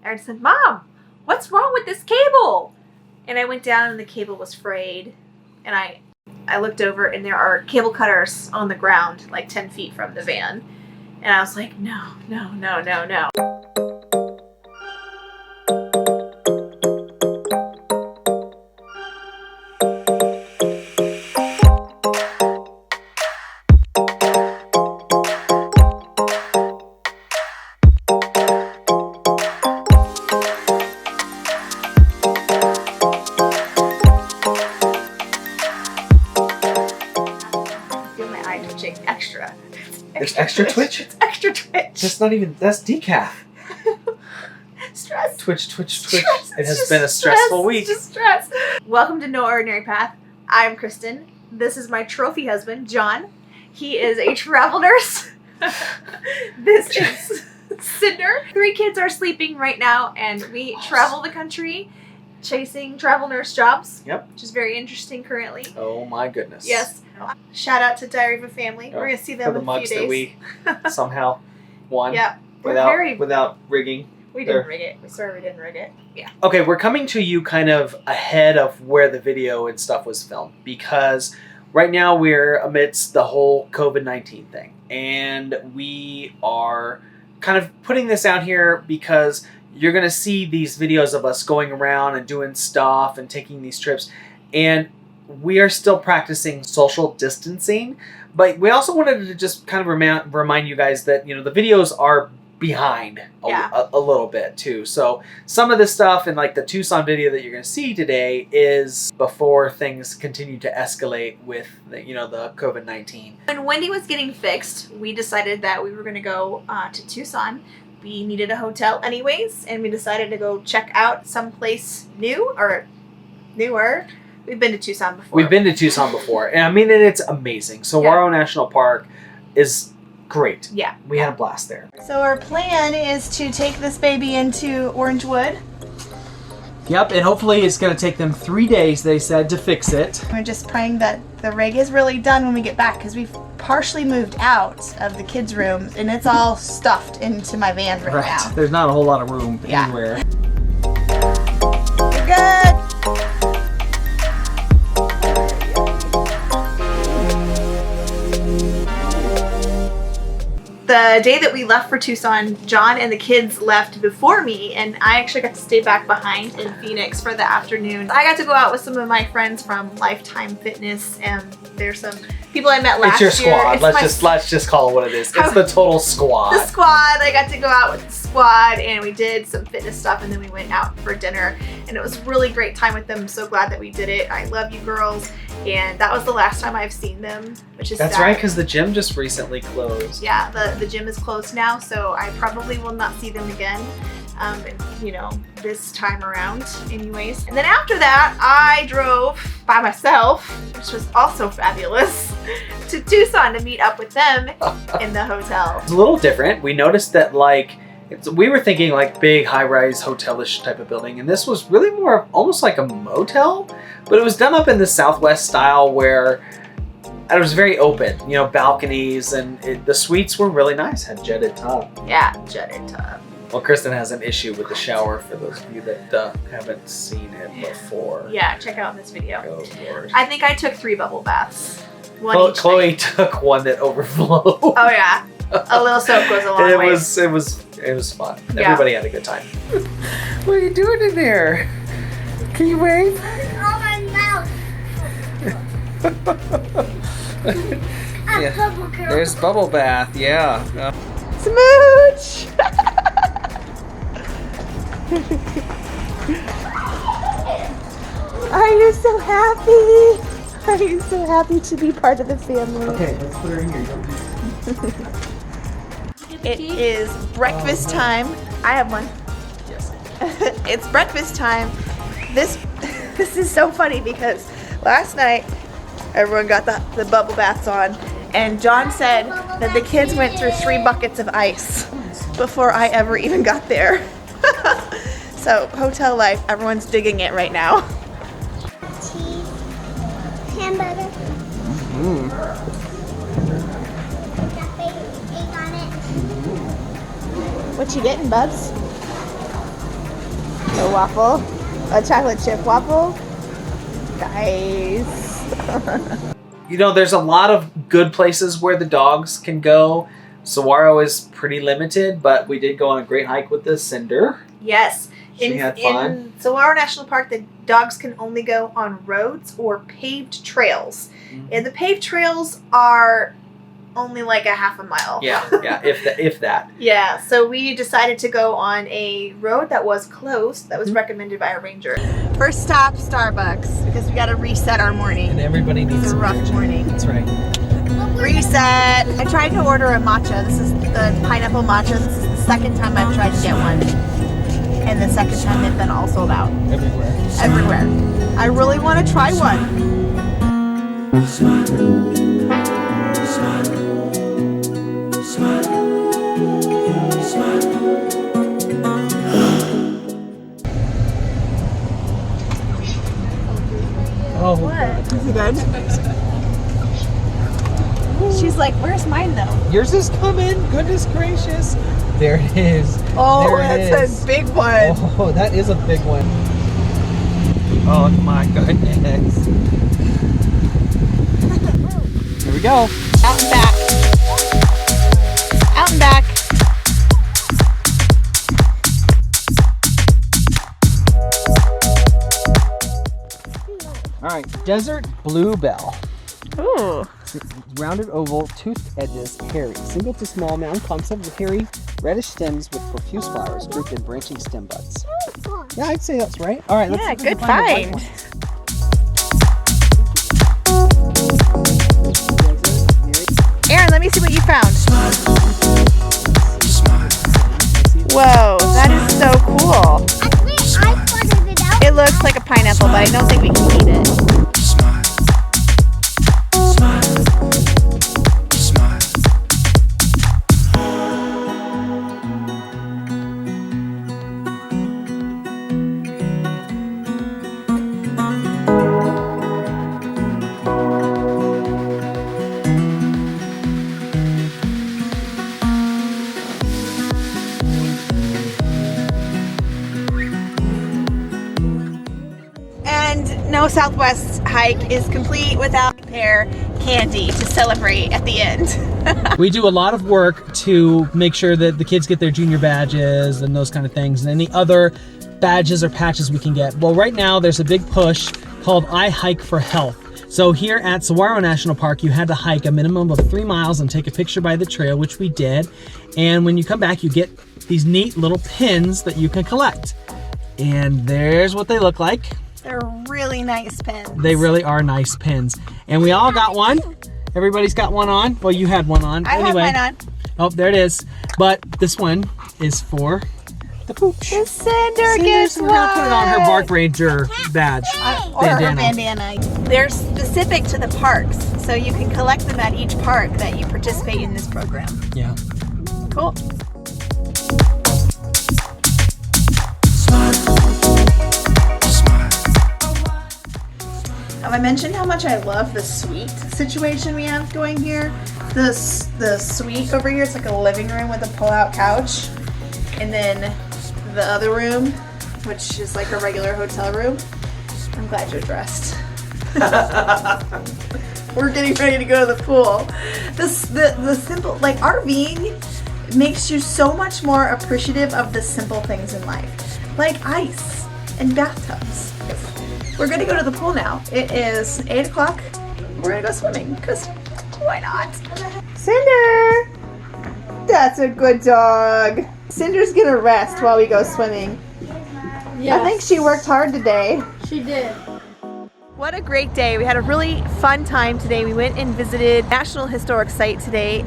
And I said, Mom, what's wrong with this cable? And I went down and the cable was frayed. And I looked over and there are cable cutters on the ground, like 10 feet from the van. And I was like, no, no, no, no, no. Extra. It's extra twitch? It's extra twitch. That's not even, that's decaf. Stress. Twitch. Stress. It has been a stressful week. Just stress. Welcome to No Ordinary Path. I'm Kristen. This is my trophy husband, John. He is a travel nurse. This is Cinder. 3 kids are sleeping right now, and we travel the country chasing travel nurse jobs. Yep. Which is very interesting currently. Oh my goodness. Yes. Shout out to Diary of a Family. We're going to see them in a few days. For the mugs that we somehow won. Yeah. Without rigging. We didn't rig it. We didn't rig it. Yeah. Okay, we're coming to you kind of ahead of where the video and stuff was filmed, because right now we're amidst the whole COVID-19 thing. And we are kind of putting this out here because you're going to see these videos of us going around and doing stuff and taking these trips. And we are still practicing social distancing, but we also wanted to just kind of remind you guys that, you know, the videos are behind a little bit too. So some of this stuff in like the Tucson video that you're going to see today is before things continue to escalate with the, you know, the COVID-19. When Wendy was getting fixed, we decided that we were going to go to Tucson. We needed a hotel anyways, and we decided to go check out someplace new or newer. We've been to Tucson before. We've been to Tucson before, and I mean, it's amazing. Saguaro National Park is great. Yeah. We had a blast there. So our plan is to take this baby into Orangewood. Yep, and hopefully it's going to take them 3 days, they said, to fix it. We're just praying that the rig is really done when we get back, because we've partially moved out of the kids' room, and it's all stuffed into my van right now. There's not a whole lot of room anywhere. We're good. The day that we left for Tucson, John and the kids left before me, and I actually got to stay back behind in Phoenix for the afternoon. I got to go out with some of my friends from Lifetime Fitness, and there's some people I met last year. It's your squad. Let's just call it what it is. It's the total squad. The squad. I got to go out with the squad, and we did some fitness stuff, and then we went out for dinner, and it was a really great time with them. I'm so glad that we did it. I love you girls, and that was the last time I've seen them, which is That's sad. right, because the gym just recently closed. Yeah, the gym is closed now, so I probably will not see them again, you know, this time around anyways. And then after that, I drove by myself, which was also fabulous, to Tucson to meet up with them in the hotel. It's a little different. We noticed that, like, we were thinking like big high-rise hotel-ish type of building, and this was really more almost like a motel, but it was done up in the Southwest style where it was very open, you know, balconies, and the suites were really nice. Had jetted tub. Yeah, jetted tub. Well, Kristen has an issue with the shower for those of you that haven't seen it before. Yeah, check out this video. Oh, Lord. I think I took 3 bubble baths. One Chloe took one that overflowed. Oh yeah, a little soap goes a long way. It was fun. Yeah. Everybody had a good time. What are you doing in there? Can you wave? On my mouth. Yeah. Bubble girl. There's bubble bath, yeah. Smooch! Are you so happy? Are you so happy to be part of the family? Okay, let's put her in here. It is breakfast time. I have one. Yes. It's breakfast time. This is so funny because last night everyone got the bubble baths on, and John said that the kids went through 3 buckets of ice before I ever even got there. So hotel life, everyone's digging it right now. Cheese. Hamburger. Mm. Got egg on it. What you getting, Bubs? waffle. A chocolate chip waffle. Guys. You know, there's a lot of good places where the dogs can go. Saguaro is pretty limited, but we did go on a great hike with the Cinder. Yes. She had fun. In Saguaro National Park, the dogs can only go on roads or paved trails. Mhm. And the paved trails are only like a half a mile. Yeah, if that. Yeah, so we decided to go on a road that was closed, that was Mhm. recommended by a ranger. First stop, Starbucks, because we got to reset our morning. And everybody needs It's a some rough energy. morning. That's right. Reset. I tried to order a matcha. This is the pineapple matcha. This is the second time I've tried to get one. And the second time they've been all sold out. Everywhere. I really want to try one. Oh, What? Is it good? She's like, where's mine though? yours is coming. Goodness gracious. There it is. Oh, There it that's is. a big one. Oh, that is a big one. Oh my goodness. Here we go. Out and back. Out and back. All right, Desert Bluebell. Ooh. Rounded oval, toothed edges, hairy. Single to small mound clumps of hairy, reddish stems with profuse flowers grouped in branching stem buds. Yeah, I'd say that's right. All right, let's Yeah, see if we good can find the find. white ones. Aaron, let me see what you found. Whoa, that is so cool. Actually, I sorted it out. It looks like a pineapple, but I don't think we can eat it. And no Southwest hike is complete without pear candy to celebrate at the end. We do a lot of work to make sure that the kids get their junior badges and those kind of things, and any other badges or patches we can get. Well, right now there's a big push called I Hike for Health. So here at Saguaro National Park, you had to hike a minimum of 3 miles and take a picture by the trail, which we did. And when you come back, you get these neat little pins that you can collect. And there's what they look like. They're really nice pens. They really are nice pins. And we all got one. Everybody's got one on. Well, you had one on. I have mine on. Oh, there it is. But this one is for the pooch. The Cinder gets We're gonna put it on her one. Bark Ranger badge. Or her Bandana. bandana. They're specific to the parks, so you can collect them at each park that you participate in this program. Yeah. Cool. Have I mentioned how much I love the suite situation we have going here? The suite over here, it's like a living room with a pull-out couch. And then the other room, which is like a regular hotel room. I'm glad you're dressed. We're getting ready to go to the pool. The simple, like RVing makes you so much more appreciative of the simple things in life. Like ice and bathtubs. We're gonna go to the pool now. It is 8 o'clock. We're gonna go swimming, because why not? Cinder! That's a good dog. Cinder's gonna rest while we go swimming. I think she worked hard today. She did. What a great day. We had a really fun time today. We went and visited National Historic Site today.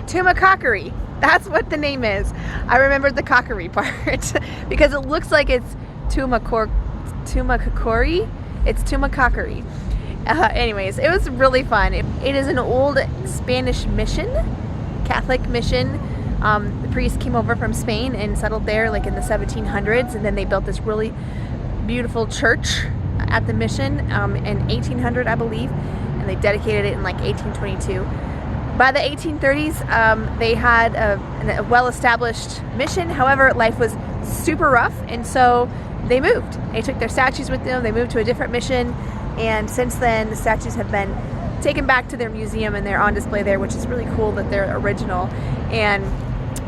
Tumacacori. That's what the name is. I remembered the cockery part because it looks like it's Tumacacori. It's Tumacacori. Anyways, it was really fun. It is an old Spanish mission, Catholic mission. The priests came over from Spain and settled there like in the 1700s, and then they built this really beautiful church at the mission in 1800, I believe, and they dedicated it in like 1822. By the 1830s, they had a well-established mission. However, life was super rough, and so they moved. They took their statues with them, they moved to a different mission, and since then the statues have been taken back to their museum and they're on display there, which is really cool that they're original. And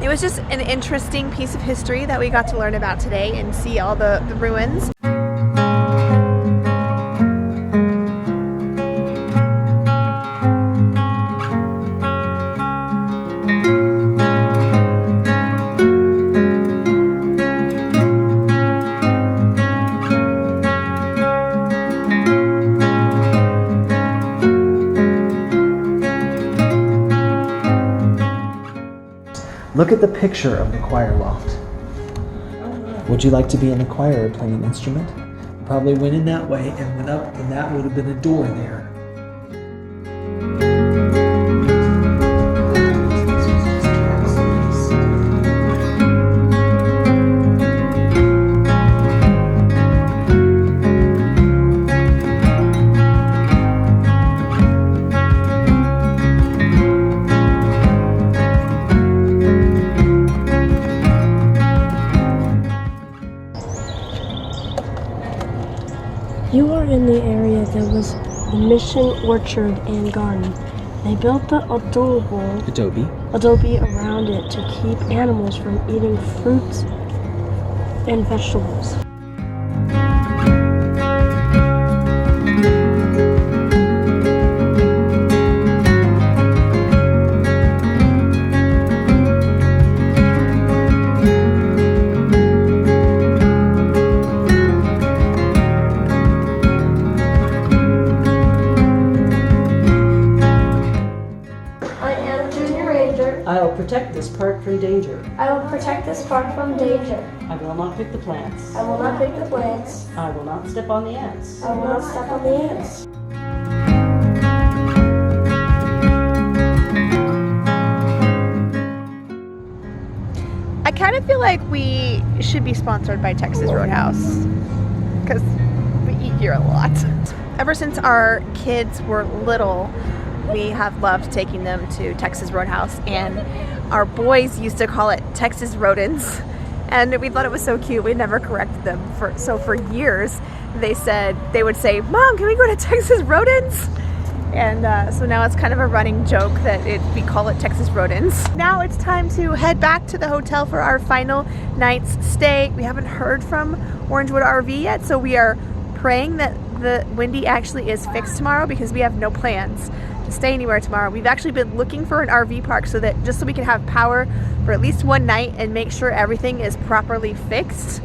it was just an interesting piece of history that we got to learn about today and see all the ruins. Look at the picture of the choir loft. Would you like to be in the choir or play an instrument? You probably went in that way and went up, and that would have been a door there. You are in the area that was the Mission Orchard and Garden. They built the adobe around it to keep animals from eating fruits and vegetables. I will protect this park from danger. I will protect this park from danger. I will not pick the plants. I will not pick the plants. I will not step on the ants. I will not step on the ants. I kind of feel like we should be sponsored by Texas Roadhouse because we eat here a lot. Ever since our kids were little, we have loved taking them to Texas Roadhouse, and our boys used to call it Texas Rodents, and we thought it was so cute. We never corrected them. For years they would say, "Mom, can we go to Texas Rodents?" And so now it's kind of a running joke that we call it Texas Rodents. Now it's time to head back to the hotel for our final night's stay. We haven't heard from Orangewood RV yet, so we are praying that the Windy actually is fixed tomorrow, because we have no plans to stay anywhere tomorrow. We've actually been looking for an RV park so we can have power for at least one night and make sure everything is properly fixed.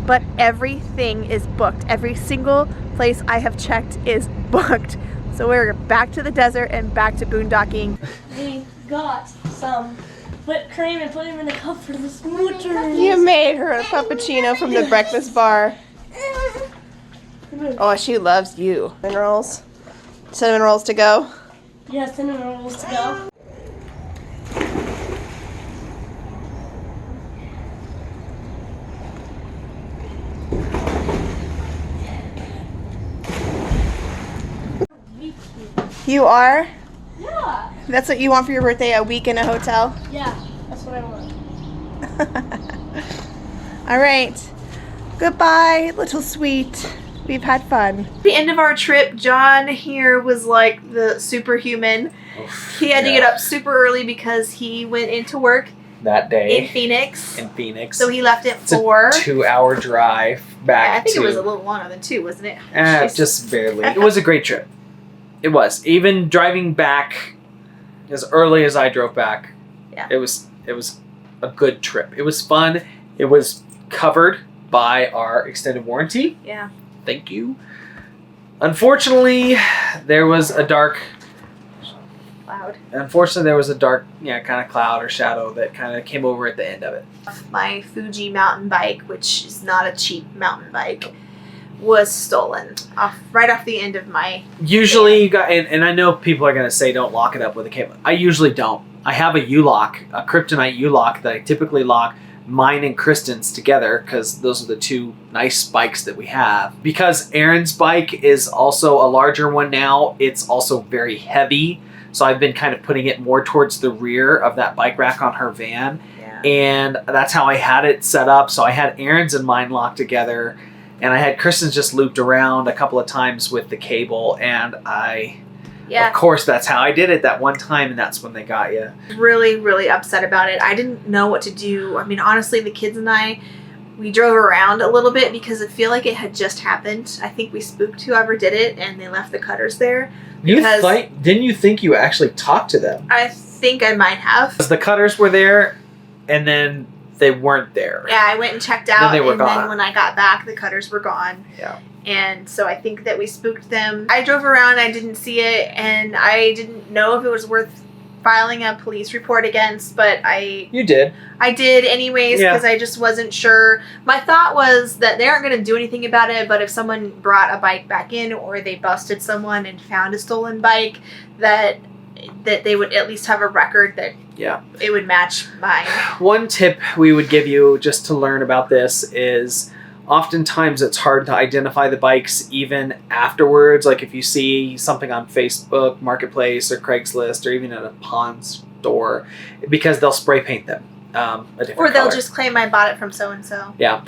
But everything is booked. Every single place I have checked is booked. So we're back to the desert and back to boondocking. We got some whipped cream and put them in a cup for the smooters. You made her a puppuccino from the breakfast bar. Oh, she loves you. Cinnamon rolls. Cinnamon rolls to go. Yeah, cinnamon rolls to go. You are? Yeah. That's what you want for your birthday, a week in a hotel? Yeah, that's what I want. All right. Goodbye, little sweet. We've had fun. At the end of our trip, John here was like the superhuman. He had to get up super early because he went into work That day in Phoenix. So he left at 4. It's a 2-hour drive back. Yeah, I think to, it was a little longer than 2, wasn't it? Just barely. It was a great trip. It was. Even driving back as early as I drove back, yeah. It was a good trip. It was fun. It was covered by our extended warranty. Yeah. Thank you. Unfortunately, there was a dark Cloud. Unfortunately, there was a dark, kind of cloud or shadow that kind of came over at the end of it. My Fuji mountain bike, which is not a cheap mountain bike, was stolen right off the end of my Usually, you got, and I know people are going to say don't lock it up with a cable. I usually don't. I have a U-lock, a kryptonite U-lock that I typically lock mine and Kristen's together because those are the two nice bikes that we have. Because Aaron's bike is also a larger one now, it's also very heavy. So I've been kind of putting it more towards the rear of that bike rack on her van. Yeah. And that's how I had it set up. So I had Aaron's and mine locked together, and I had Kristen's just looped around a couple of times with the cable, and of course, that's how I did it that one time, and that's when they got you. Really, really upset about it. I didn't know what to do. I mean, honestly, the kids and we drove around a little bit because I feel like it had just happened. I think we spooked whoever did it, and they left the cutters there. Didn't you think you actually talked to them? I think I might have. The cutters were there, and then they weren't there. Yeah, I went and checked out, Then they were and gone. then when I got back, the cutters were gone. Yeah. And so I think that we spooked them. I drove around, I didn't see it, and I didn't know if it was worth filing a police report against, but You did. I did anyways because Yeah. I just wasn't sure. My thought was that they aren't going to do anything about it, but if someone brought a bike back in or they busted someone and found a stolen bike, that they would at least have a record that it would match mine. One tip we would give you just to learn about this is oftentimes it's hard to identify the bikes even afterwards. Like if you see something on Facebook Marketplace or Craigslist or even at a pawn store, because they'll spray paint them a different Or they'll color. just claim I bought it from so-and-so. Yeah.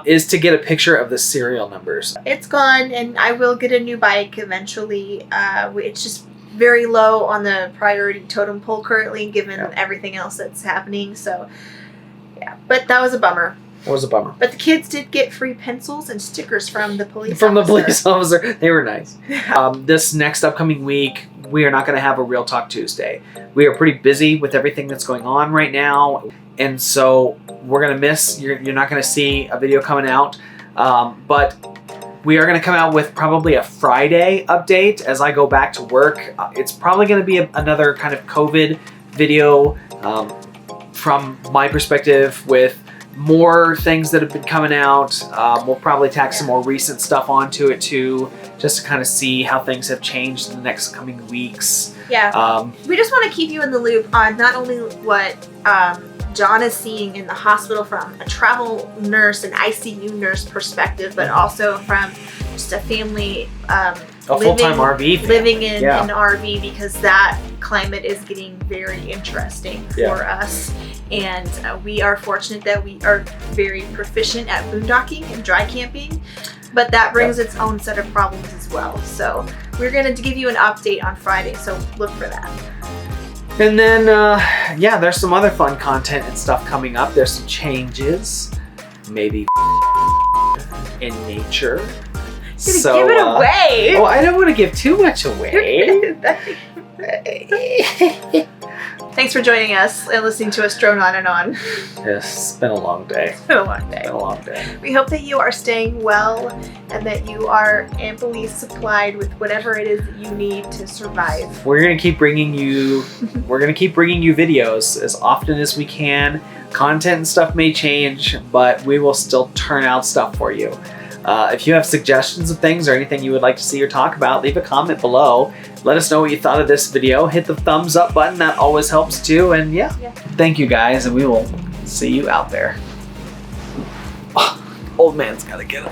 Is to get a picture of the serial numbers. It's gone, and I will get a new bike eventually. It's just very low on the priority totem pole currently, given everything else that's happening. So, yeah. But that was a bummer. It was a bummer. But the kids did get free pencils and stickers from the police From the officer. police officer. They were nice. This next upcoming week, we are not going to have a Real Talk Tuesday. We are pretty busy with everything that's going on right now. And so we're going to miss, you're not going to see a video coming out. But we are going to come out with probably a Friday update as I go back to work. It's probably going to be another kind of COVID video from my perspective with more things that have been coming out. We'll probably tack some more recent stuff onto it too, just to kind of see how things have changed in the next coming weeks. Yeah. We just want to keep you in the loop on not only what John is seeing in the hospital from a travel nurse and ICU nurse perspective, but also from just a family A full-time RV family. living in an RV, because that climate is getting very interesting for us. And we are fortunate that we are very proficient at boondocking and dry camping, but that brings its own set of problems as well. So we're going to give you an update on Friday, so look for that. And then, there's some other fun content and stuff coming up. There's some changes, maybe in nature. So, give it away. Oh, I don't want to give too much away. Thanks for joining us and listening to us drone on and on. Yes, it's been a long day. It's been a long day. It's been a long day. We hope that you are staying well and that you are amply supplied with whatever it is that you need to survive. We're gonna keep bringing you. We're gonna keep bringing you videos as often as we can. Content and stuff may change, but we will still turn out stuff for you. If you have suggestions of things or anything you would like to see or talk about, leave a comment below. Let us know what you thought of this video. Hit the thumbs up button. That always helps too. And thank you guys, and we will see you out there. Oh, old man's gotta get up.